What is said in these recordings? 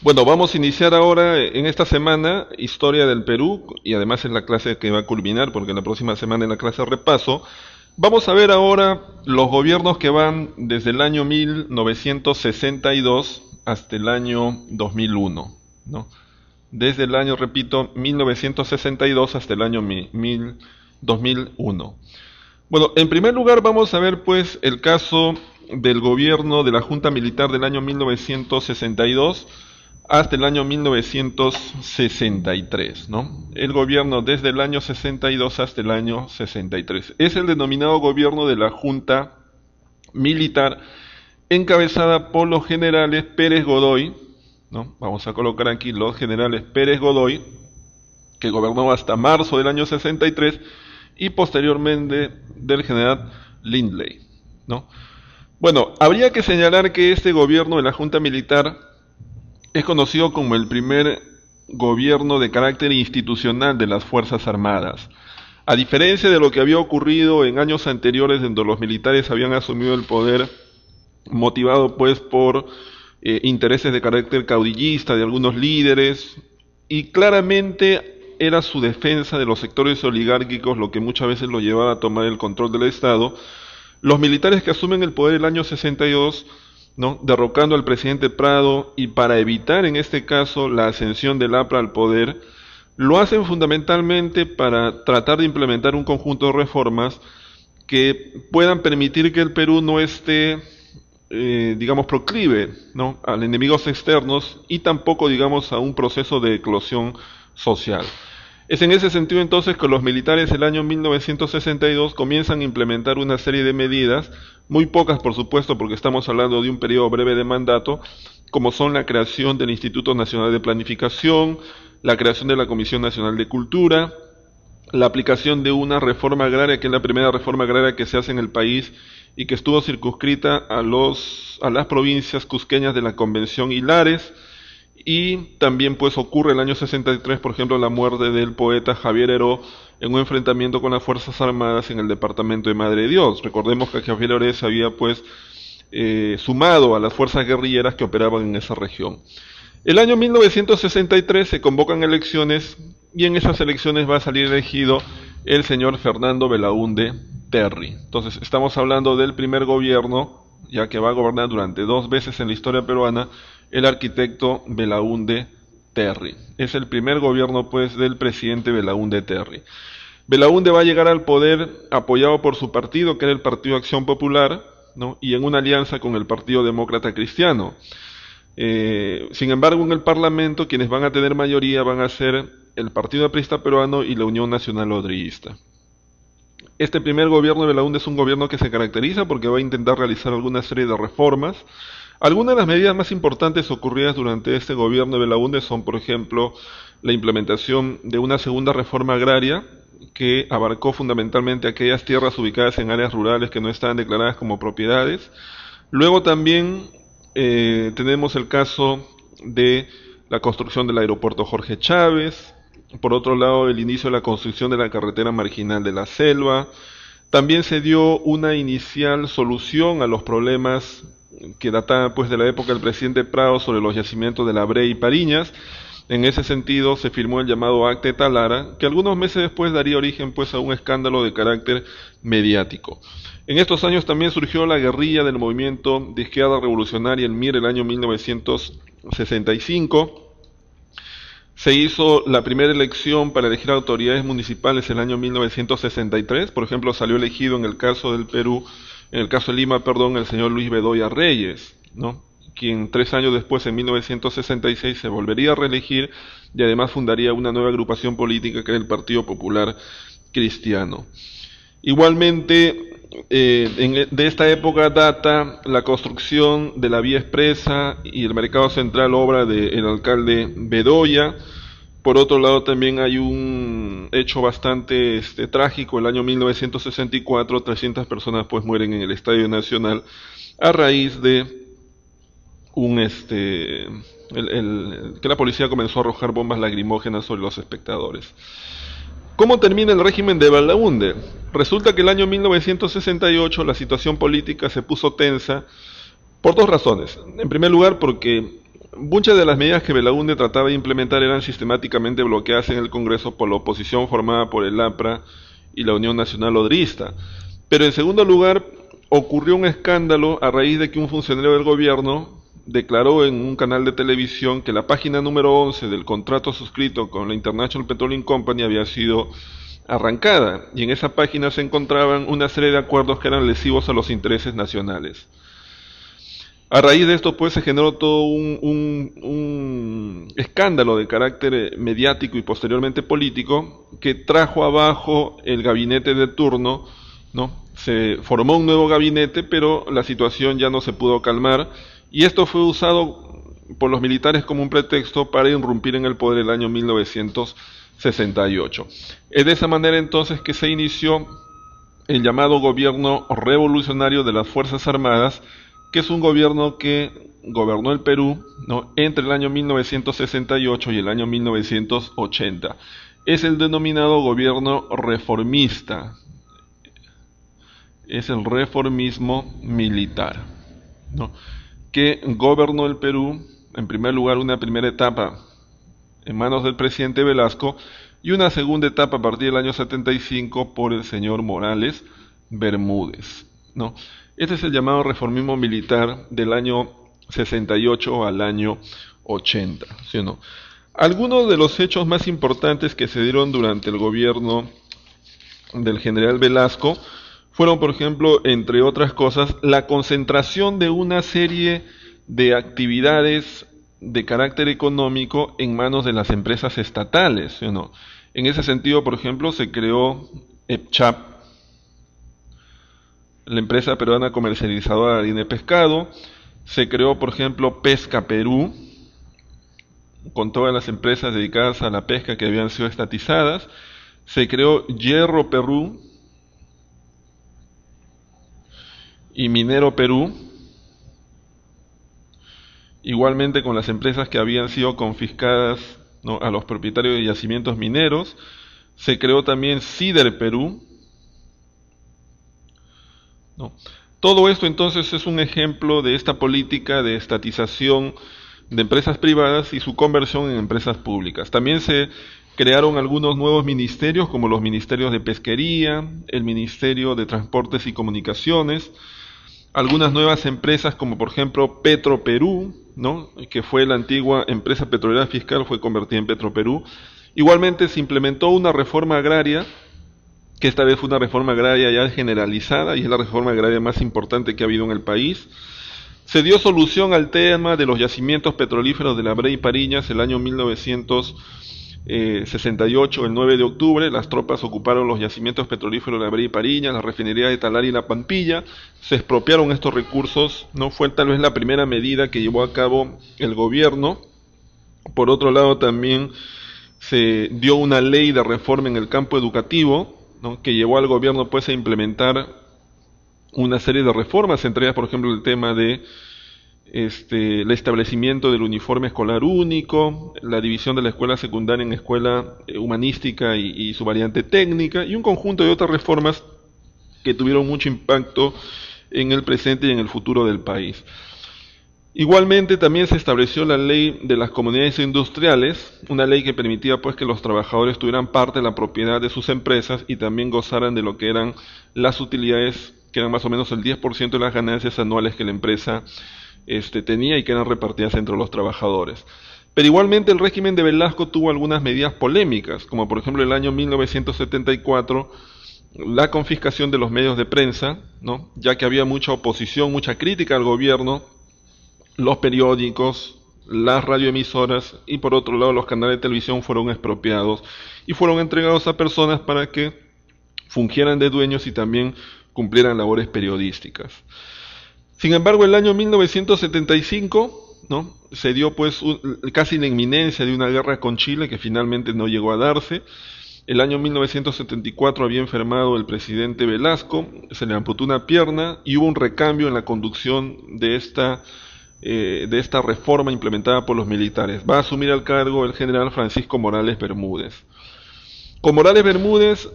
Bueno, vamos a iniciar ahora en esta semana historia del Perú y además es la clase que va a culminar porque la próxima semana en la clase de repaso. Vamos a ver ahora los gobiernos que van desde el año 1962 hasta el año 2001, ¿no? Desde el año, repito, 1962 hasta el año 2001. Bueno, en primer lugar vamos a ver pues el caso del gobierno de la Junta Militar del año 1962 hasta el año 1963, ¿no? El gobierno desde el año 62 hasta el año 63. Es el denominado gobierno de la Junta Militar, encabezada por los generales Pérez Godoy, ¿no? Vamos a colocar aquí los generales Pérez Godoy, que gobernó hasta marzo del año 63, y posteriormente del general Lindley, ¿no? Bueno, habría que señalar que este gobierno de la Junta Militar es conocido como el primer gobierno de carácter institucional de las Fuerzas Armadas. A diferencia de lo que había ocurrido en años anteriores, donde los militares habían asumido el poder motivado pues por intereses de carácter caudillista de algunos líderes, y claramente era su defensa de los sectores oligárquicos lo que muchas veces lo llevaba a tomar el control del Estado. Los militares que asumen el poder el año 62, ¿no?, derrocando al presidente Prado, y para evitar en este caso la ascensión del APRA al poder, lo hacen fundamentalmente para tratar de implementar un conjunto de reformas que puedan permitir que el Perú no esté, digamos, proclive, ¿no?, a enemigos externos y tampoco, digamos, a un proceso de eclosión social. Es en ese sentido entonces que los militares el año 1962 comienzan a implementar una serie de medidas, muy pocas por supuesto porque estamos hablando de un periodo breve de mandato, como son la creación del Instituto Nacional de Planificación, la creación de la Comisión Nacional de Cultura, la aplicación de una reforma agraria, que es la primera reforma agraria que se hace en el país y que estuvo circunscrita a las provincias cusqueñas de la Convención y Lares. Y también pues ocurre el año 63, por ejemplo, la muerte del poeta Javier Heró en un enfrentamiento con las Fuerzas Armadas en el departamento de Madre de Dios. Recordemos que Javier Heró se había pues sumado a las fuerzas guerrilleras que operaban en esa región. El año 1963 se convocan elecciones y en esas elecciones va a salir elegido el señor Fernando Belaúnde Terry. Entonces estamos hablando del primer gobierno, ya que va a gobernar durante 2 veces en la historia peruana, el arquitecto Belaúnde Terry. Es el primer gobierno pues del presidente Belaúnde Terry. Belaúnde va a llegar al poder apoyado por su partido, que era el Partido Acción Popular, ¿no?, y en una alianza con el Partido Demócrata Cristiano. Sin embargo, en el Parlamento quienes van a tener mayoría van a ser el Partido Aprista Peruano y la Unión Nacional Odriguista. Este primer gobierno de Belaúnde es un gobierno que se caracteriza porque va a intentar realizar alguna serie de reformas. Algunas de las medidas más importantes ocurridas durante este gobierno de Belaúnde son, por ejemplo, la implementación de una segunda reforma agraria que abarcó fundamentalmente aquellas tierras ubicadas en áreas rurales que no estaban declaradas como propiedades. Luego también tenemos el caso de la construcción del aeropuerto Jorge Chávez. Por otro lado, el inicio de la construcción de la carretera marginal de la Selva. También se dio una inicial solución a los problemas que databan pues de la época del presidente Prado sobre los yacimientos de La Brea y Pariñas. En ese sentido se firmó el llamado Acta de Talara, que algunos meses después daría origen pues a un escándalo de carácter mediático. En estos años también surgió la guerrilla del movimiento de izquierda revolucionaria, el MIR, el año 1965. Se hizo la primera elección para elegir autoridades municipales en el año 1963. Por ejemplo, salió elegido en el caso del Perú, en el caso de Lima, perdón, el señor Luis Bedoya Reyes, ¿no?, quien 3 años después, en 1966, se volvería a reelegir y además fundaría una nueva agrupación política que era el Partido Popular Cristiano. Igualmente, de esta época data la construcción de la vía expresa y el mercado central, obra del alcalde Bedoya. Por otro lado, también hay un hecho bastante trágico. El año 1964, 300 personas pues mueren en el Estadio Nacional a raíz de que la policía comenzó a arrojar bombas lacrimógenas sobre los espectadores. ¿Cómo termina el régimen de Belaúnde? Resulta que el año 1968 la situación política se puso tensa por 2 razones. En primer lugar, porque muchas de las medidas que Belaúnde trataba de implementar eran sistemáticamente bloqueadas en el Congreso por la oposición formada por el APRA y la Unión Nacional Odrista. Pero en segundo lugar, ocurrió un escándalo a raíz de que un funcionario del gobierno declaró en un canal de televisión que la página número 11 del contrato suscrito con la International Petroleum Company había sido arrancada, y en esa página se encontraban una serie de acuerdos que eran lesivos a los intereses nacionales. A raíz de esto, pues, se generó todo un escándalo de carácter mediático y posteriormente político que trajo abajo el gabinete de turno, ¿no? Se formó un nuevo gabinete, pero la situación ya no se pudo calmar, y esto fue usado por los militares como un pretexto para irrumpir en el poder el año 1968. Es de esa manera entonces que se inició el llamado gobierno revolucionario de las Fuerzas Armadas, que es un gobierno que gobernó el Perú, ¿no?, entre el año 1968 y el año 1980. Es el denominado gobierno reformista. Es el reformismo militar, ¿no?, que gobernó el Perú, en primer lugar, una primera etapa en manos del presidente Velasco y una segunda etapa a partir del año 75 por el señor Morales Bermúdez, ¿no? Este es el llamado reformismo militar del año 68 al año 80, ¿sí o no? Algunos de los hechos más importantes que se dieron durante el gobierno del general Velasco fueron, por ejemplo, entre otras cosas, la concentración de una serie de actividades de carácter económico en manos de las empresas estatales, ¿sí o no? En ese sentido, por ejemplo, se creó EPCHAP, la empresa peruana comercializadora de harina de pescado. Se creó, por ejemplo, Pesca Perú, con todas las empresas dedicadas a la pesca que habían sido estatizadas. Se creó Hierro Perú y Minero Perú, igualmente con las empresas que habían sido confiscadas, ¿no?, a los propietarios de yacimientos mineros. Se creó también Sider Perú, ¿no? Todo esto entonces es un ejemplo de esta política de estatización de empresas privadas y su conversión en empresas públicas. También se crearon algunos nuevos ministerios, como los ministerios de Pesquería, el Ministerio de Transportes y Comunicaciones, algunas nuevas empresas como por ejemplo Petroperú, ¿no?, que fue la antigua empresa petrolera fiscal, fue convertida en Petroperú. Igualmente se implementó una reforma agraria, que esta vez fue una reforma agraria ya generalizada y es la reforma agraria más importante que ha habido en el país. Se dio solución al tema de los yacimientos petrolíferos de la Brea y Pariñas el año 1968, el 9 de octubre, las tropas ocuparon los yacimientos petrolíferos de la Brea y Pariñas, la refinería de Talar y la Pampilla, se expropiaron estos recursos, no fue tal vez la primera medida que llevó a cabo el gobierno. Por otro lado, también se dio una ley de reforma en el campo educativo, ¿no?, que llevó al gobierno pues a implementar una serie de reformas, entre ellas por ejemplo el tema de el establecimiento del uniforme escolar único, la división de la escuela secundaria en escuela humanística y su variante técnica, y un conjunto de otras reformas que tuvieron mucho impacto en el presente y en el futuro del país. Igualmente también se estableció la ley de las comunidades industriales, una ley que permitía pues que los trabajadores tuvieran parte de la propiedad de sus empresas y también gozaran de lo que eran las utilidades, que eran más o menos el 10% de las ganancias anuales que la empresa tenía y que eran repartidas entre los trabajadores. Pero igualmente el régimen de Velasco tuvo algunas medidas polémicas, como por ejemplo el año 1974, la confiscación de los medios de prensa, ¿no?, ya que había mucha oposición, mucha crítica al gobierno. Los periódicos, las radioemisoras y por otro lado los canales de televisión fueron expropiados y fueron entregados a personas para que fungieran de dueños y también cumplieran labores periodísticas. Sin embargo, el año 1975, ¿no?, se dio pues casi la inminencia de una guerra con Chile que finalmente no llegó a darse. El año 1974 había enfermado el presidente Velasco, se le amputó una pierna y hubo un recambio en la conducción de esta reforma implementada por los militares. Va a asumir el cargo el general Francisco Morales Bermúdez. Con Morales Bermúdez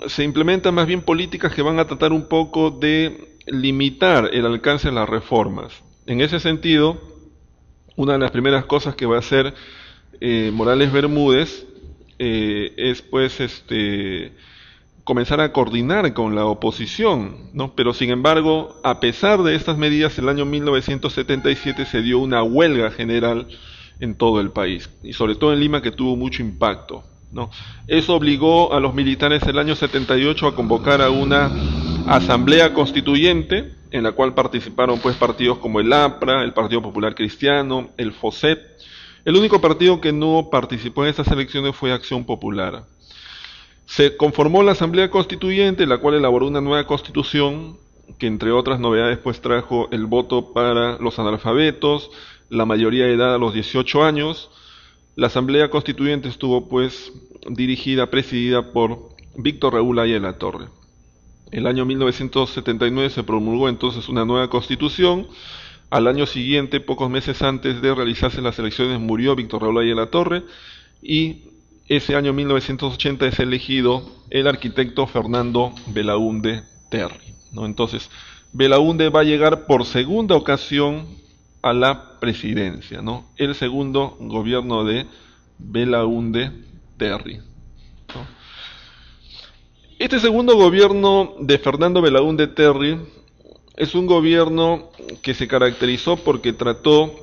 se implementan más bien políticas que van a tratar un poco de limitar el alcance de las reformas. En ese sentido, Una de las primeras cosas que va a hacer Morales Bermúdez es pues comenzar a coordinar con la oposición, ¿no? Pero sin embargo, a pesar de estas medidas, el año 1977 se dio una huelga general en todo el país, y sobre todo en Lima, que tuvo mucho impacto, ¿no? Eso obligó a los militares el año 78 a convocar a una asamblea constituyente, en la cual participaron pues partidos como el APRA, el Partido Popular Cristiano, el FOSET. El único partido que no participó en estas elecciones fue Acción Popular. Se conformó la Asamblea Constituyente, la cual elaboró una nueva constitución que, entre otras novedades, pues trajo el voto para los analfabetos, la mayoría de edad a los 18 años. La Asamblea Constituyente estuvo pues dirigida, presidida por Víctor Raúl Haya de la Torre. El año 1979 se promulgó entonces una nueva constitución. Al año siguiente, pocos meses antes de realizarse las elecciones, murió Víctor Raúl Haya de la Torre, y ese año 1980 es elegido el arquitecto Fernando Belaúnde Terry, ¿no? Entonces, Belaúnde va a llegar por segunda ocasión a la presidencia, ¿no? El segundo gobierno de Belaúnde Terry, ¿no? Este segundo gobierno de Fernando Belaúnde Terry es un gobierno que se caracterizó porque trató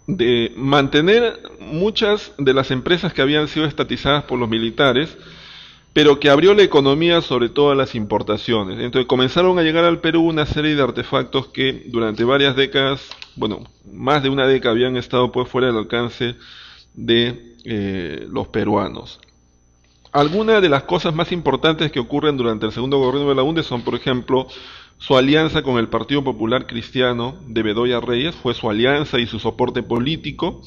de mantener muchas de las empresas que habían sido estatizadas por los militares, pero que abrió la economía sobre todo a las importaciones. Entonces comenzaron a llegar al Perú una serie de artefactos que durante varias décadas, bueno, más de una década, habían estado pues fuera del alcance de los peruanos. Algunas de las cosas más importantes que ocurren durante el segundo gobierno de Belaúnde son, por ejemplo, su alianza con el Partido Popular Cristiano de Bedoya Reyes, fue su alianza y su soporte político.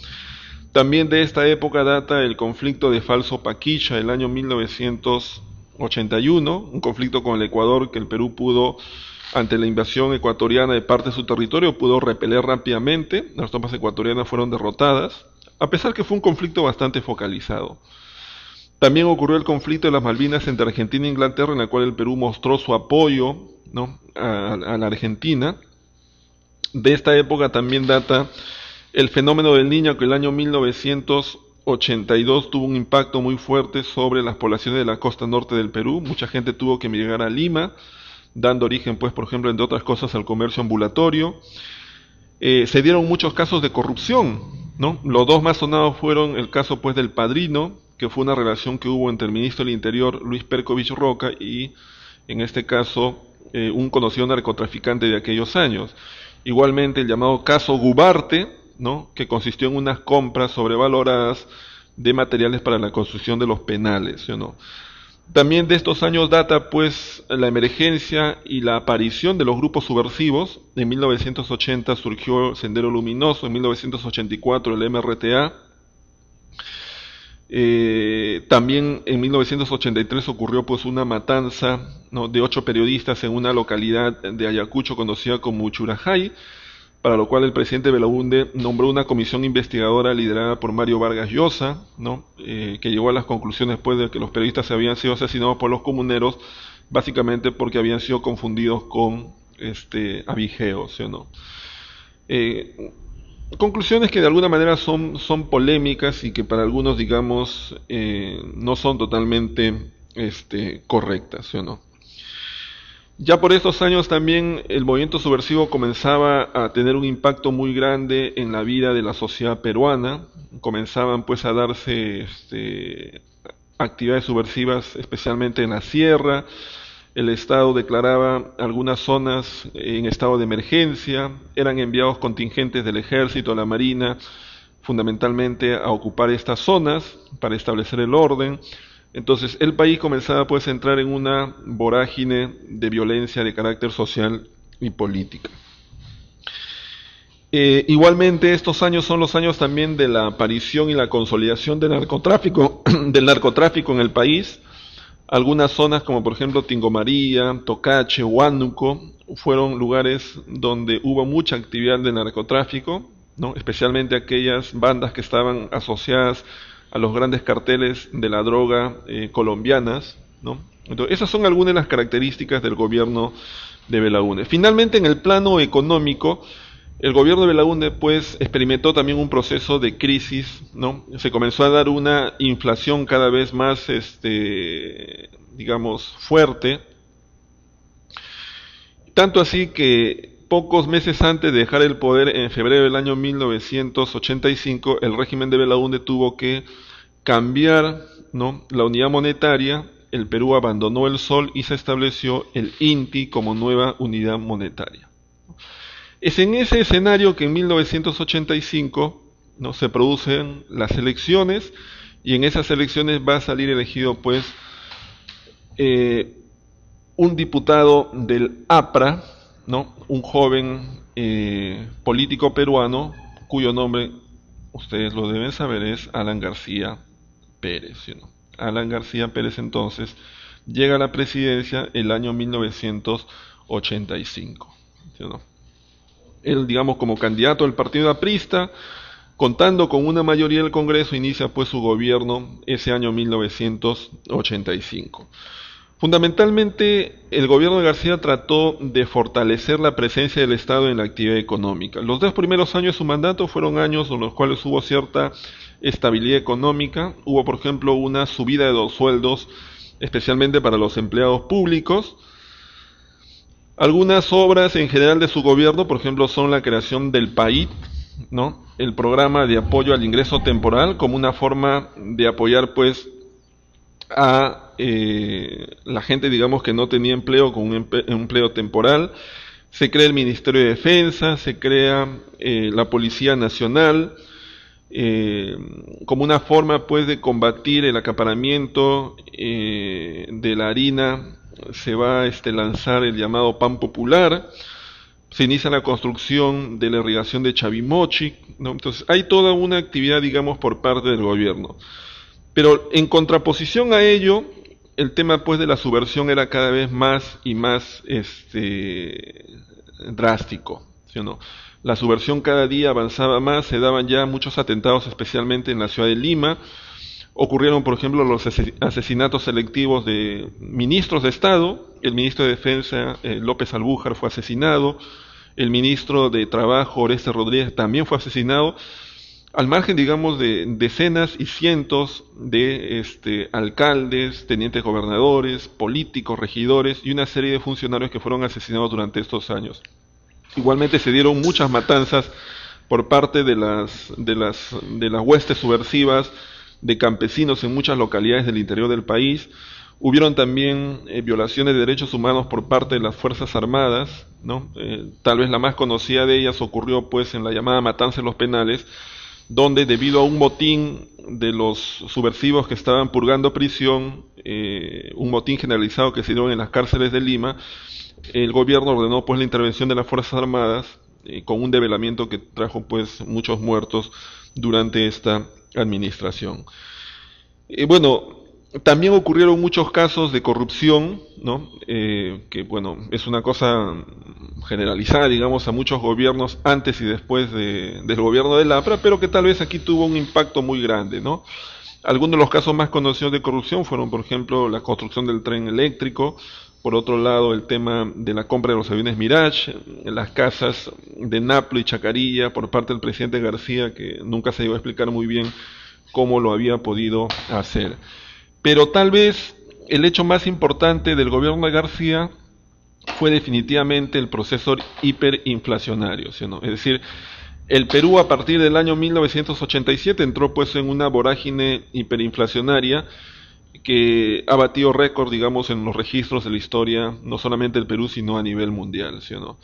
También de esta época data el conflicto de Falso Paquicha, el año 1981, un conflicto con el Ecuador que el Perú pudo, ante la invasión ecuatoriana de parte de su territorio, pudo repeler rápidamente. Las tropas ecuatorianas fueron derrotadas, a pesar que fue un conflicto bastante focalizado. También ocurrió el conflicto de las Malvinas entre Argentina e Inglaterra, en el cual el Perú mostró su apoyo, ¿no?, a la Argentina. De esta época también data el fenómeno del Niño, que el año 1982 tuvo un impacto muy fuerte sobre las poblaciones de la costa norte del Perú. Mucha gente tuvo que emigrar a Lima, dando origen, pues, por ejemplo, entre otras cosas, al comercio ambulatorio. Se dieron muchos casos de corrupción, ¿no? Los dos más sonados fueron el caso, pues, del Padrino, que fue una relación que hubo entre el ministro del Interior, Luis Perkovich Roca, y, en este caso, un conocido narcotraficante de aquellos años. Igualmente el llamado caso Gubarte, ¿no?, que consistió en unas compras sobrevaloradas de materiales para la construcción de los penales, ¿sí o no? También de estos años data pues la emergencia y la aparición de los grupos subversivos. En 1980 surgió Sendero Luminoso, en 1984 el MRTA. También en 1983 ocurrió pues una matanza, ¿no?, de 8 periodistas en una localidad de Ayacucho conocida como Uchurajay, para lo cual el presidente Belaúnde nombró una comisión investigadora liderada por Mario Vargas Llosa, ¿no?, que llegó a las conclusiones pues de que los periodistas habían sido asesinados por los comuneros, básicamente porque habían sido confundidos con abigeos, ¿sí o no? Conclusiones que de alguna manera son polémicas y que para algunos, digamos, no son totalmente correctas, ¿sí o no? Ya por estos años también el movimiento subversivo comenzaba a tener un impacto muy grande en la vida de la sociedad peruana. Comenzaban pues a darse actividades subversivas, especialmente en la sierra. El Estado declaraba algunas zonas en estado de emergencia, eran enviados contingentes del ejército, de la marina, fundamentalmente a ocupar estas zonas para establecer el orden. Entonces el país comenzaba pues a entrar en una vorágine de violencia de carácter social y política. Igualmente estos años son los años también de la aparición y la consolidación del narcotráfico, en el país. Algunas zonas como por ejemplo Tingomaría, Tocache, Huánuco fueron lugares donde hubo mucha actividad de narcotráfico, ¿no?, especialmente aquellas bandas que estaban asociadas a los grandes carteles de la droga colombianas, ¿no? Entonces, esas son algunas de las características del gobierno de Belaúnde. Finalmente, en el plano económico, El gobierno de Belaúnde pues experimentó también un proceso de crisis, ¿no? Se comenzó a dar una inflación cada vez más, digamos, fuerte, tanto así que pocos meses antes de dejar el poder, en febrero del año 1985, el régimen de Belaúnde tuvo que cambiar, ¿no?, la unidad monetaria. El Perú abandonó el sol y se estableció el INTI como nueva unidad monetaria. Es en ese escenario que en 1985, ¿no?, se producen las elecciones, y en esas elecciones va a salir elegido pues un diputado del APRA, ¿no?, un joven político peruano cuyo nombre ustedes lo deben saber, es Alan García Pérez, ¿sí, no? Alan García Pérez entonces llega a la presidencia el año 1985, ¿sí, no? Él, digamos, como candidato del partido aprista, contando con una mayoría del Congreso, inicia pues su gobierno ese año 1985. Fundamentalmente, el gobierno de García trató de fortalecer la presencia del Estado en la actividad económica. Los 2 primeros años de su mandato fueron años en los cuales hubo cierta estabilidad económica. Hubo, por ejemplo, una subida de los sueldos, especialmente para los empleados públicos. Algunas obras en general de su gobierno, por ejemplo, son la creación del PAIT, ¿no?, el programa de apoyo al ingreso temporal, como una forma de apoyar pues a la gente, digamos, que no tenía empleo con un empleo temporal. Se crea el Ministerio de Defensa, se crea la Policía Nacional, como una forma pues de combatir el acaparamiento de la harina. Se va a lanzar el llamado Pan Popular, se inicia la construcción de la irrigación de Chavimochic, ¿no? Entonces hay toda una actividad, digamos, por parte del gobierno. Pero en contraposición a ello, el tema pues de la subversión era cada vez más y más drástico, ¿sí o no? La subversión cada día avanzaba más, se daban ya muchos atentados, especialmente en la ciudad de Lima. Ocurrieron, por ejemplo, los asesinatos selectivos de ministros de Estado. El ministro de Defensa, López Albújar, fue asesinado. El ministro de Trabajo, Orestes Rodríguez, también fue asesinado. Al margen, digamos, de decenas y cientos de alcaldes, tenientes gobernadores, políticos, regidores y una serie de funcionarios que fueron asesinados durante estos años. Igualmente se dieron muchas matanzas por parte de las huestes subversivas, de campesinos en muchas localidades del interior del país. Hubieron también violaciones de derechos humanos por parte de las Fuerzas Armadas, ¿no? Tal vez la más conocida de ellas ocurrió pues en la llamada Matanza de los Penales, donde debido a un motín de los subversivos que estaban purgando prisión, un motín generalizado que se dio en las cárceles de Lima, el gobierno ordenó pues la intervención de las Fuerzas Armadas, con un develamiento que trajo pues muchos muertos durante esta administración. Bueno, también ocurrieron muchos casos de corrupción, ¿no? Que bueno, es una cosa generalizada, digamos, a muchos gobiernos antes y después del gobierno del APRA, pero que tal vez aquí tuvo un impacto muy grande, ¿no? Algunos de los casos más conocidos de corrupción fueron, por ejemplo, la construcción del tren eléctrico. Por otro lado, el tema de la compra de los aviones Mirage, las casas de Naplo y Chacarilla por parte del presidente García, que nunca se llegó a explicar muy bien cómo lo había podido hacer. Pero tal vez el hecho más importante del gobierno de García fue definitivamente el proceso hiperinflacionario, ¿sí o no? Es decir, el Perú a partir del año 1987 entró pues en una vorágine hiperinflacionaria que ha batido récord, digamos, en los registros de la historia, no solamente del Perú, sino a nivel mundial, ¿sí o no?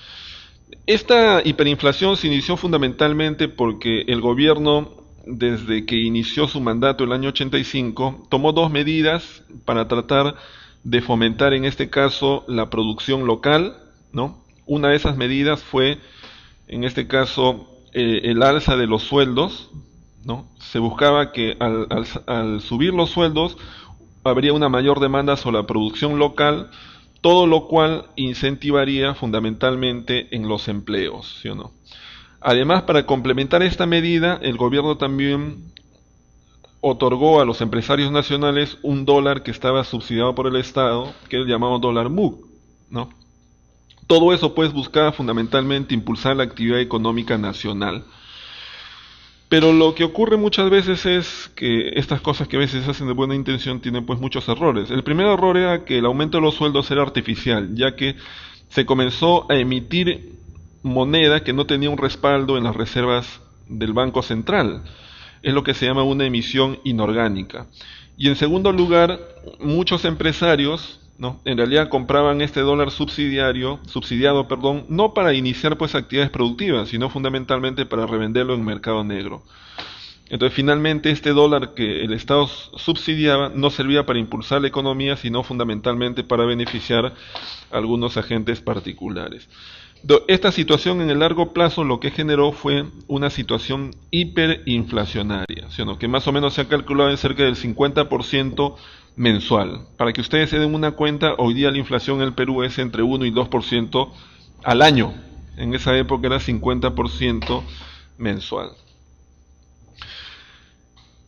Esta hiperinflación se inició fundamentalmente porque el gobierno, desde que inició su mandato el año 85, tomó 2 medidas para tratar de fomentar, en este caso, la producción local, ¿no? Una de esas medidas fue, en este caso, el alza de los sueldos, ¿no? Se buscaba que al subir los sueldos habría una mayor demanda sobre la producción local, todo lo cual incentivaría fundamentalmente en los empleos, ¿sí o no? Además, para complementar esta medida, el gobierno también otorgó a los empresarios nacionales un dólar que estaba subsidiado por el Estado, que es el llamado dólar MUC, ¿no? Todo eso pues buscaba fundamentalmente impulsar la actividad económica nacional. Pero lo que ocurre muchas veces es que estas cosas que a veces se hacen de buena intención tienen pues muchos errores. El primer error era que el aumento de los sueldos era artificial, ya que se comenzó a emitir moneda que no tenía un respaldo en las reservas del Banco Central. Es lo que se llama una emisión inorgánica. Y en segundo lugar, muchos empresarios, ¿no?, en realidad compraban este dólar subsidiado, no para iniciar pues actividades productivas, sino fundamentalmente para revenderlo en mercado negro. Entonces, finalmente, este dólar que el Estado subsidiaba no servía para impulsar la economía, sino fundamentalmente para beneficiar a algunos agentes particulares. Esta situación en el largo plazo lo que generó fue una situación hiperinflacionaria, ¿sí?, que más o menos se ha calculado en cerca del 50% mensual. Para que ustedes se den una cuenta, hoy día la inflación en el Perú es entre 1 y 2% al año. En esa época era 50% mensual.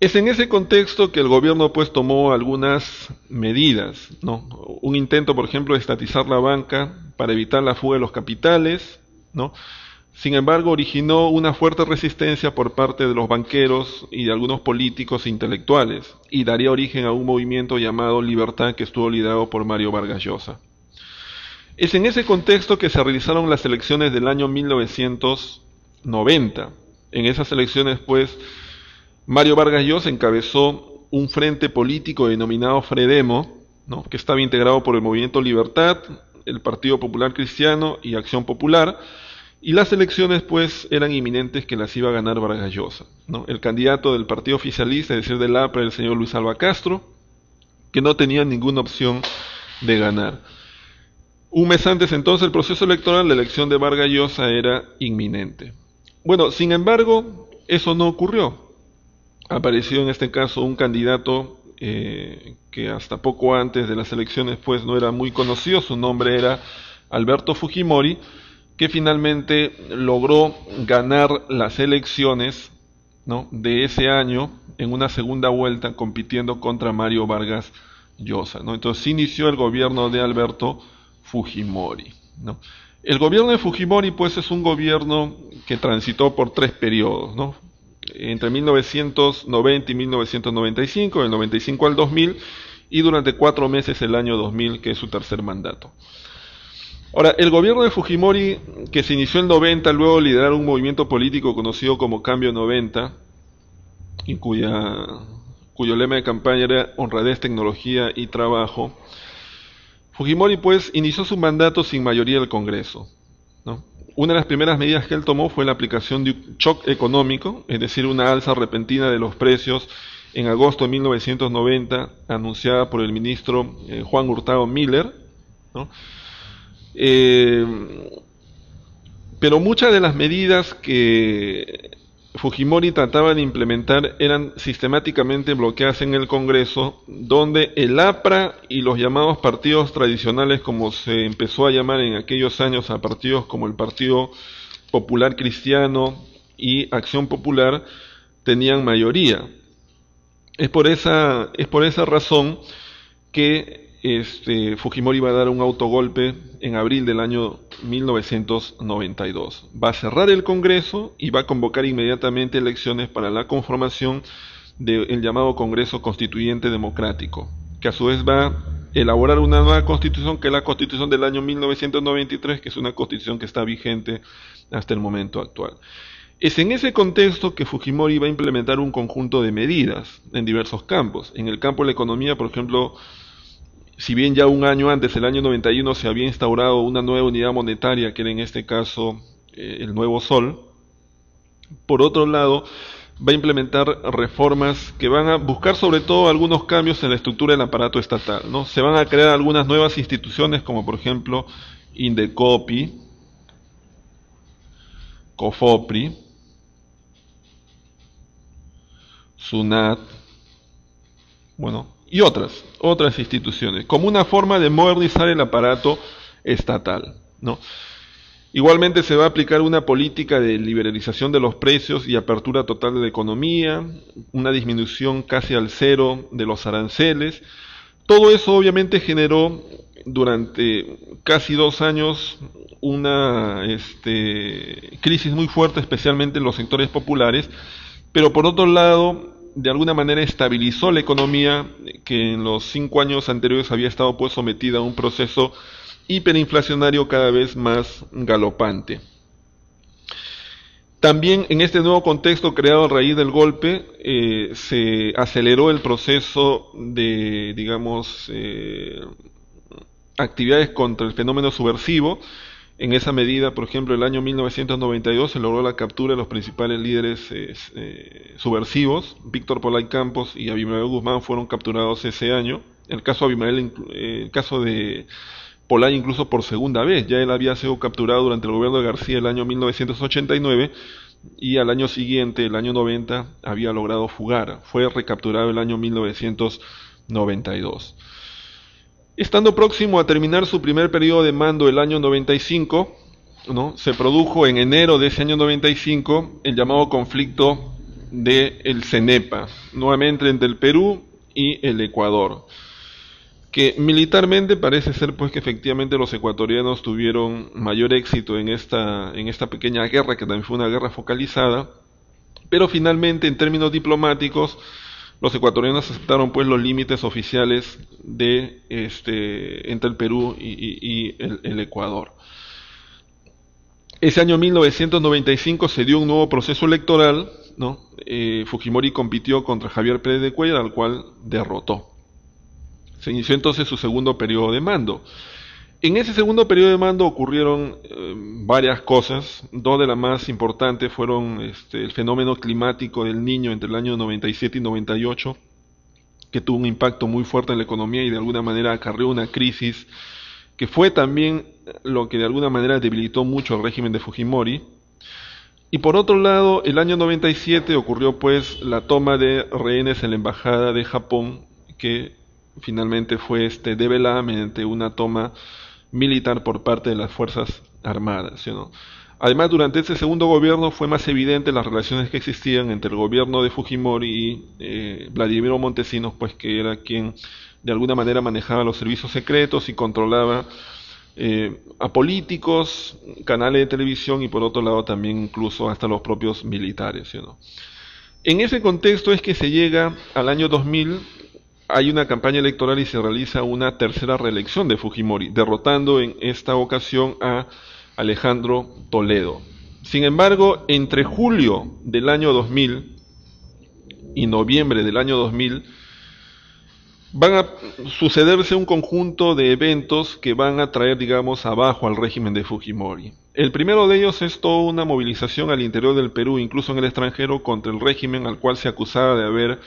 Es en ese contexto que el gobierno pues tomó algunas medidas, ¿no? Un intento, por ejemplo, de estatizar la banca para evitar la fuga de los capitales, ¿no? Sin embargo, originó una fuerte resistencia por parte de los banqueros y de algunos políticos e intelectuales, y daría origen a un movimiento llamado Libertad que estuvo liderado por Mario Vargas Llosa. Es en ese contexto que se realizaron las elecciones del año 1990. En esas elecciones, pues, Mario Vargas Llosa encabezó un frente político denominado Fredemo, ¿no?, que estaba integrado por el Movimiento Libertad, el Partido Popular Cristiano y Acción Popular, y las elecciones pues eran inminentes que las iba a ganar Vargas Llosa, ¿no? El candidato del partido oficialista, es decir, del APRA, el señor Luis Alva Castro, que no tenía ninguna opción de ganar. Un mes antes entonces del proceso electoral, la elección de Vargas Llosa era inminente. Bueno, sin embargo, eso no ocurrió. Apareció en este caso un candidato que hasta poco antes de las elecciones pues no era muy conocido. Su nombre era Alberto Fujimori, que finalmente logró ganar las elecciones, ¿no?, de ese año en una segunda vuelta compitiendo contra Mario Vargas Llosa, ¿no? Entonces inició el gobierno de Alberto Fujimori, ¿no? El gobierno de Fujimori pues es un gobierno que transitó por 3 periodos, ¿no?, entre 1990 y 1995, del 95 al 2000, y durante 4 meses el año 2000, que es su tercer mandato. Ahora, el gobierno de Fujimori, que se inició en 90, luego de liderar un movimiento político conocido como Cambio 90, y cuyo lema de campaña era honradez, tecnología y trabajo, Fujimori pues inició su mandato sin mayoría del Congreso, ¿no? Una de las primeras medidas que él tomó fue la aplicación de un shock económico, es decir, una alza repentina de los precios en agosto de 1990, anunciada por el ministro Juan Hurtado Miller, ¿no? Pero muchas de las medidas que Fujimori trataba de implementar eran sistemáticamente bloqueadas en el Congreso, donde el APRA y los llamados partidos tradicionales, como se empezó a llamar en aquellos años a partidos como el Partido Popular Cristiano y Acción Popular, tenían mayoría. Es por esa razón que Fujimori va a dar un autogolpe en abril del año 1992. Va a cerrar el Congreso y va a convocar inmediatamente elecciones para la conformación del llamado Congreso Constituyente Democrático, que a su vez va a elaborar una nueva constitución, que es la Constitución del año 1993, que es una constitución que está vigente hasta el momento actual. Es en ese contexto que Fujimori va a implementar un conjunto de medidas en diversos campos. En el campo de la economía, por ejemplo, si bien ya un año antes, el año 91, se había instaurado una nueva unidad monetaria, que era en este caso el nuevo sol, por otro lado, va a implementar reformas que van a buscar sobre todo algunos cambios en la estructura del aparato estatal, ¿no? Se van a crear algunas nuevas instituciones, como por ejemplo Indecopi, Cofopri, SUNAT, y otras instituciones, como una forma de modernizar el aparato estatal, ¿no? Igualmente se va a aplicar una política de liberalización de los precios y apertura total de la economía, una disminución casi al cero de los aranceles. Todo eso obviamente generó durante casi 2 años una crisis muy fuerte, especialmente en los sectores populares, pero por otro lado, de alguna manera estabilizó la economía que en los 5 años anteriores había estado pues sometida a un proceso hiperinflacionario cada vez más galopante. También en este nuevo contexto creado a raíz del golpe, se aceleró el proceso de, digamos, actividades contra el fenómeno subversivo. En esa medida, por ejemplo, el año 1992 se logró la captura de los principales líderes subversivos. Víctor Polay Campos y Abimael Guzmán fueron capturados ese año. El caso el caso de Polay incluso por segunda vez. Ya él había sido capturado durante el gobierno de García el año 1989 y al año siguiente, el año 90, había logrado fugar. Fue recapturado el año 1992. Estando próximo a terminar su primer periodo de mando el año 95, ¿no?, se produjo en enero de ese año 95 el llamado conflicto del CENEPA, nuevamente entre el Perú y el Ecuador, que militarmente parece ser pues que efectivamente los ecuatorianos tuvieron mayor éxito en esta pequeña guerra, que también fue una guerra focalizada, pero finalmente en términos diplomáticos los ecuatorianos aceptaron pues los límites oficiales de entre el Perú y el Ecuador. Ese año 1995 se dio un nuevo proceso electoral, ¿no? Fujimori compitió contra Javier Pérez de Cuellar, al cual derrotó. Se inició entonces su segundo periodo de mando. En ese segundo periodo de mando ocurrieron varias cosas. Dos de las más importantes fueron el fenómeno climático del Niño entre el año 97 y 98, que tuvo un impacto muy fuerte en la economía y de alguna manera acarreó una crisis que fue también lo que de alguna manera debilitó mucho el régimen de Fujimori. Y por otro lado, el año 97 ocurrió pues la toma de rehenes en la embajada de Japón, que finalmente fue develada mediante una toma militar por parte de las Fuerzas Armadas, ¿sí, no? Además, durante ese segundo gobierno fue más evidente las relaciones que existían entre el gobierno de Fujimori y Vladimiro Montesinos, pues que era quien de alguna manera manejaba los servicios secretos y controlaba a políticos, canales de televisión y por otro lado también incluso hasta los propios militares, ¿sí, no? En ese contexto es que se llega al año 2000. Hay una campaña electoral y se realiza una tercera reelección de Fujimori, derrotando en esta ocasión a Alejandro Toledo. Sin embargo, entre julio del año 2000 y noviembre del año 2000 van a sucederse un conjunto de eventos que van a traer, digamos, abajo al régimen de Fujimori. El primero de ellos es toda una movilización al interior del Perú, incluso en el extranjero, contra el régimen al cual se acusaba de haber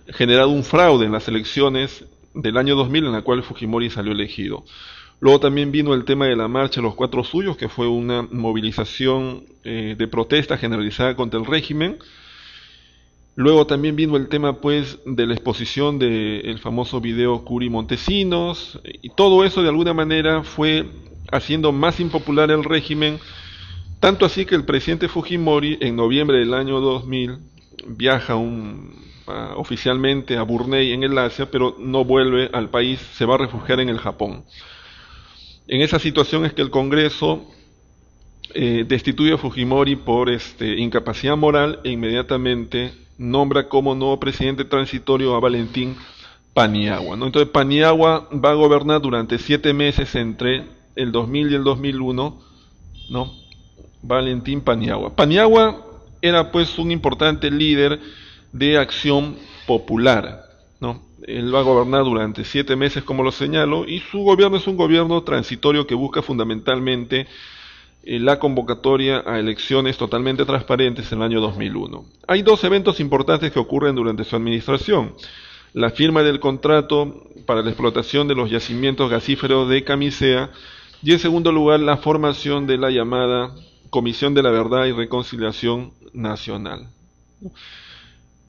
generado un fraude en las elecciones del año 2000 en la cual Fujimori salió elegido. Luego también vino el tema de la Marcha de los Cuatro Suyos, que fue una movilización de protesta generalizada contra el régimen. Luego también vino el tema pues de la exposición del famoso video Curi Montesinos, y todo eso de alguna manera fue haciendo más impopular el régimen, tanto así que el presidente Fujimori en noviembre del año 2000 viaja oficialmente a Brunei en el Asia, pero no vuelve al país, se va a refugiar en el Japón. En esa situación es que el Congreso destituye a Fujimori por incapacidad moral e inmediatamente nombra como nuevo presidente transitorio a Valentín Paniagua, ¿no? Entonces Paniagua va a gobernar durante 7 meses entre el 2000 y el 2001, ¿no? Valentín Paniagua. Paniagua era pues un importante líder de Acción Popular, ¿no? Él va a gobernar durante 7 meses, como lo señalo, y su gobierno es un gobierno transitorio que busca fundamentalmente la convocatoria a elecciones totalmente transparentes en el año 2001. Hay 2 eventos importantes que ocurren durante su administración: la firma del contrato para la explotación de los yacimientos gasíferos de Camisea y en segundo lugar la formación de la llamada Comisión de la Verdad y Reconciliación Nacional.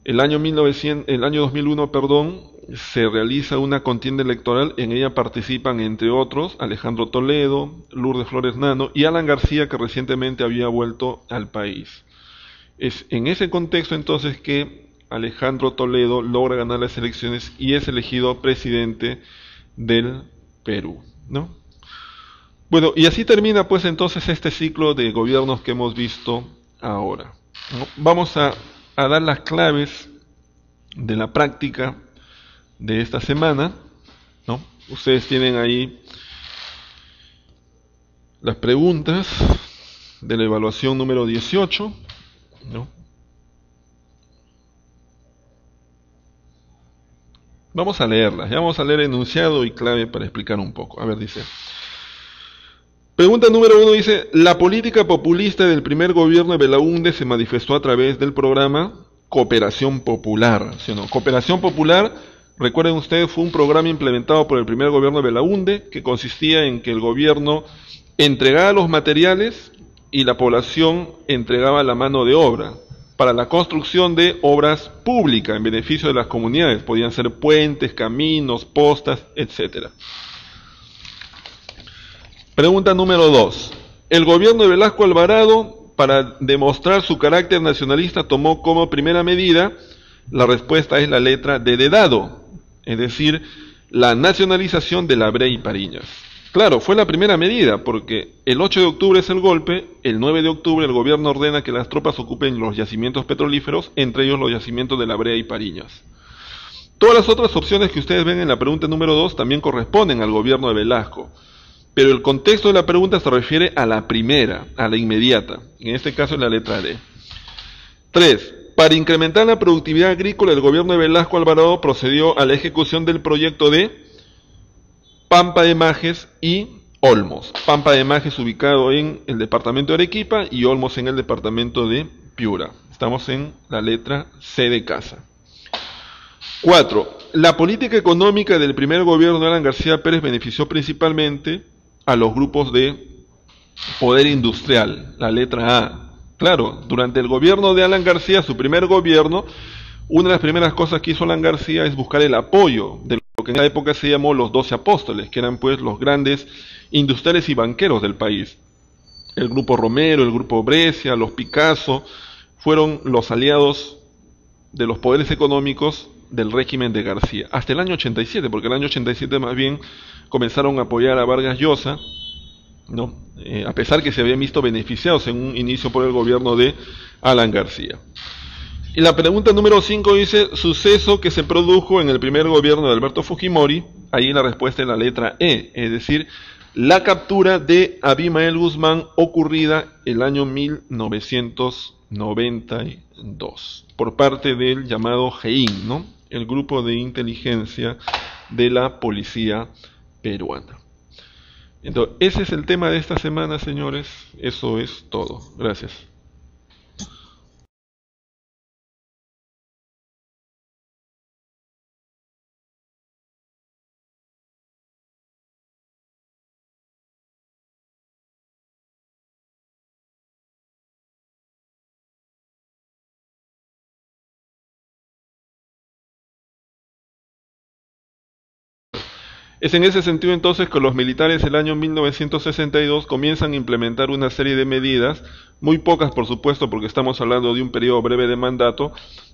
El año 2001, se realiza una contienda electoral. En ella participan, entre otros, Alejandro Toledo, Lourdes Flores Nano y Alan García, que recientemente había vuelto al país. Es en ese contexto entonces que Alejandro Toledo logra ganar las elecciones y es elegido presidente del Perú, ¿no? Bueno, y así termina pues entonces este ciclo de gobiernos que hemos visto ahora, ¿no? Vamos a dar las claves de la práctica de esta semana, ¿no? Ustedes tienen ahí las preguntas de la evaluación número 18, ¿no? Vamos a leerlas, ya vamos a leer enunciado y clave para explicar un poco. A ver, dice. Pregunta número 1 dice, la política populista del primer gobierno de Belaúnde se manifestó a través del programa Cooperación Popular, ¿sí o no? Cooperación Popular, recuerden ustedes, fue un programa implementado por el primer gobierno de Belaúnde que consistía en que el gobierno entregaba los materiales y la población entregaba la mano de obra para la construcción de obras públicas en beneficio de las comunidades. Podían ser puentes, caminos, postas, etcétera. Pregunta número 2. El gobierno de Velasco Alvarado, para demostrar su carácter nacionalista, tomó como primera medida, la respuesta es la letra D de dado, es decir, la nacionalización de la Brea y Pariñas. Claro, fue la primera medida, porque el 8 de octubre es el golpe, el 9 de octubre el gobierno ordena que las tropas ocupen los yacimientos petrolíferos, entre ellos los yacimientos de la Brea y Pariñas. Todas las otras opciones que ustedes ven en la pregunta número 2 también corresponden al gobierno de Velasco. Pero el contexto de la pregunta se refiere a la primera, a la inmediata. En este caso es la letra D. 3. Para incrementar la productividad agrícola, el gobierno de Velasco Alvarado procedió a la ejecución del proyecto de Pampa de Majes y Olmos. Pampa de Majes ubicado en el departamento de Arequipa y Olmos en el departamento de Piura. Estamos en la letra C de casa. 4. La política económica del primer gobierno de Alan García Pérez benefició principalmente a los grupos de poder industrial, la letra A. Claro, durante el gobierno de Alan García, su primer gobierno, una de las primeras cosas que hizo Alan García es buscar el apoyo de lo que en esa época se llamó los 12 apóstoles, que eran pues los grandes industriales y banqueros del país. El grupo Romero, el grupo Brescia, los Picasso, fueron los aliados de los poderes económicos del régimen de García, hasta el año 87, porque el año 87 más bien comenzaron a apoyar a Vargas Llosa, ¿no? A pesar que se habían visto beneficiados en un inicio por el gobierno de Alan García. Y la pregunta número 5 dice, suceso que se produjo en el primer gobierno de Alberto Fujimori, ahí la respuesta es la letra E, es decir, la captura de Abimael Guzmán ocurrida el año 1992, por parte del llamado GEIN, ¿no? El grupo de inteligencia de la policía peruana. Entonces, ese es el tema de esta semana, señores. Eso es todo. Gracias. Es en ese sentido entonces que los militares el año 1962 comienzan a implementar una serie de medidas, muy pocas por supuesto porque estamos hablando de un periodo breve de mandato,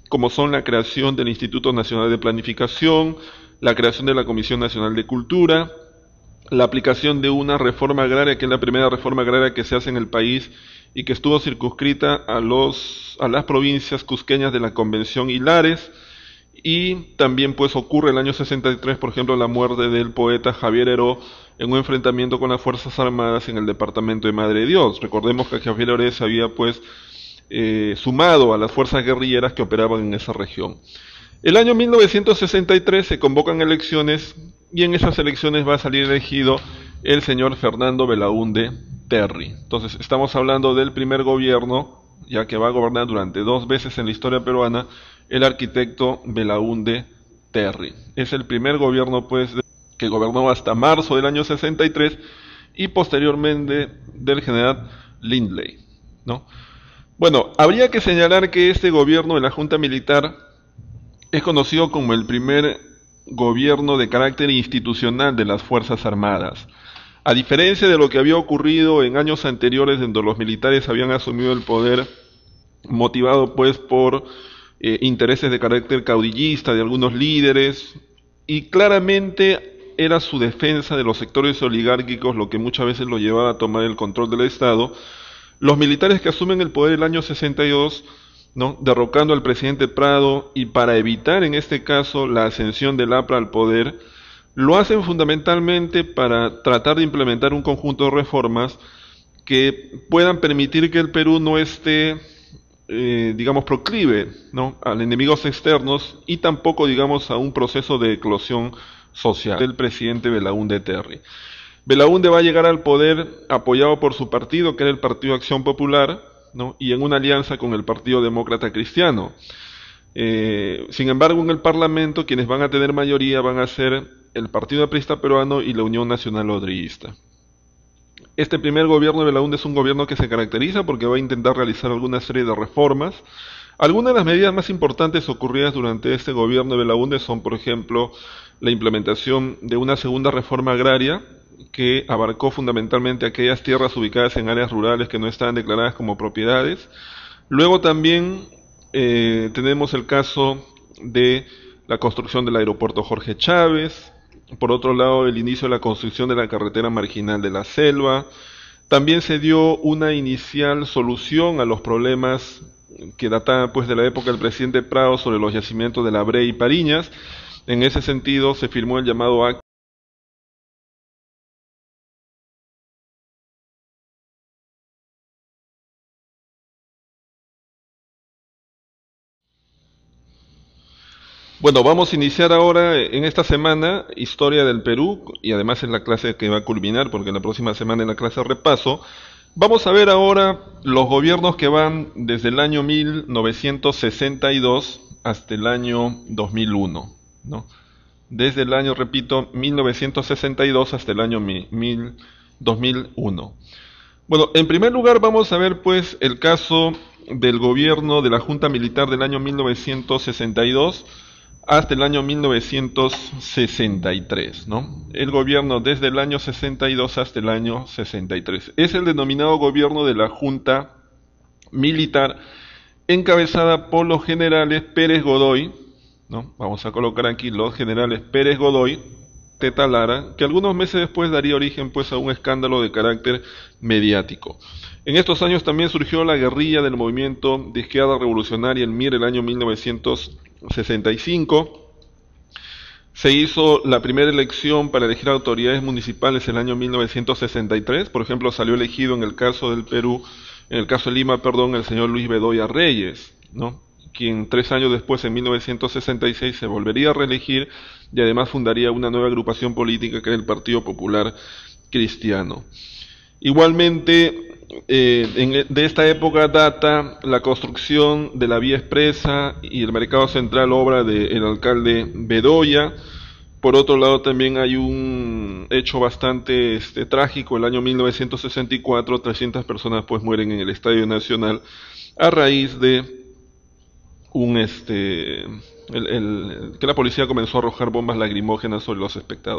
como son la creación del Instituto Nacional de Planificación, la creación de la Comisión Nacional de Cultura, la aplicación de una reforma agraria, que es la primera reforma agraria que se hace en el país y que estuvo circunscrita a las provincias cusqueñas de la Convención y Lares. Y también pues ocurre el año 63, por ejemplo, la muerte del poeta Javier Heró en un enfrentamiento con las Fuerzas Armadas en el departamento de Madre de Dios. Recordemos que Javier Heró se había pues sumado a las fuerzas guerrilleras que operaban en esa región. El año 1963 se convocan elecciones y en esas elecciones va a salir elegido el señor Fernando Belaúnde Terry. Entonces estamos hablando del primer gobierno, ya que va a gobernar durante 2 veces en la historia peruana, el arquitecto Belaúnde Terry. Es el primer gobierno pues que gobernó hasta marzo del año 63 y posteriormente del general Lindley, ¿no? Bueno, habría que señalar que este gobierno de la Junta Militar es conocido como el primer gobierno de carácter institucional de las Fuerzas Armadas. A diferencia de lo que había ocurrido en años anteriores, donde los militares habían asumido el poder motivado pues por intereses de carácter caudillista de algunos líderes, y claramente era su defensa de los sectores oligárquicos lo que muchas veces lo llevaba a tomar el control del Estado. Los militares que asumen el poder el año 62, ¿no?, derrocando al presidente Prado, y para evitar en este caso la ascensión del APRA al poder, lo hacen fundamentalmente para tratar de implementar un conjunto de reformas que puedan permitir que el Perú no esté, digamos, proclive, ¿no?, a enemigos externos y tampoco, digamos, a un proceso de eclosión social del presidente Belaúnde Terry. Belaúnde va a llegar al poder apoyado por su partido, que era el Partido Acción Popular, ¿no?, y en una alianza con el Partido Demócrata Cristiano. Sin embargo, en el Parlamento quienes van a tener mayoría van a ser el Partido Aprista Peruano y la Unión Nacional Odriguista. Este primer gobierno de Belaúnde es un gobierno que se caracteriza porque va a intentar realizar alguna serie de reformas. Algunas de las medidas más importantes ocurridas durante este gobierno de Belaúnde son, por ejemplo, la implementación de una segunda reforma agraria que abarcó fundamentalmente aquellas tierras ubicadas en áreas rurales que no estaban declaradas como propiedades. Luego también tenemos el caso de la construcción del aeropuerto Jorge Chávez. Por otro lado, el inicio de la construcción de la carretera marginal de la Selva. También se dio una inicial solución a los problemas que databan pues de la época del presidente Prado sobre los yacimientos de La Brea y Pariñas. En ese sentido se firmó el llamado acta. Bueno, vamos a iniciar ahora en esta semana Historia del Perú, y además es la clase que va a culminar porque la próxima semana en la clase de repaso. Vamos a ver ahora los gobiernos que van desde el año 1962 hasta el año 2001, ¿no? Desde el año, repito, 1962 hasta el año 2001. Bueno, en primer lugar vamos a ver pues el caso del gobierno de la Junta Militar del año 1962 hasta el año 1963, ¿no? El gobierno desde el año 62 hasta el año 63. Es el denominado gobierno de la Junta Militar, encabezada por los generales Pérez Godoy, ¿no? Vamos a colocar aquí los generales Pérez Godoy, Teta Lara, que algunos meses después daría origen pues a un escándalo de carácter mediático. En estos años también surgió la guerrilla del movimiento de izquierda revolucionaria, el MIR, el año 1965. Se hizo la primera elección para elegir autoridades municipales en el año 1963. Por ejemplo, salió elegido en el caso del Perú, en el caso de Lima, perdón, el señor Luis Bedoya Reyes, ¿no?, quien 3 años después, en 1966, se volvería a reelegir y además fundaría una nueva agrupación política que era el Partido Popular Cristiano. Igualmente, de esta época data la construcción de la vía expresa y el mercado central, obra del alcalde Bedoya. Por otro lado, también hay un hecho bastante trágico. El año 1964, 300 personas pues mueren en el Estadio Nacional a raíz de que la policía comenzó a arrojar bombas lacrimógenas sobre los espectadores.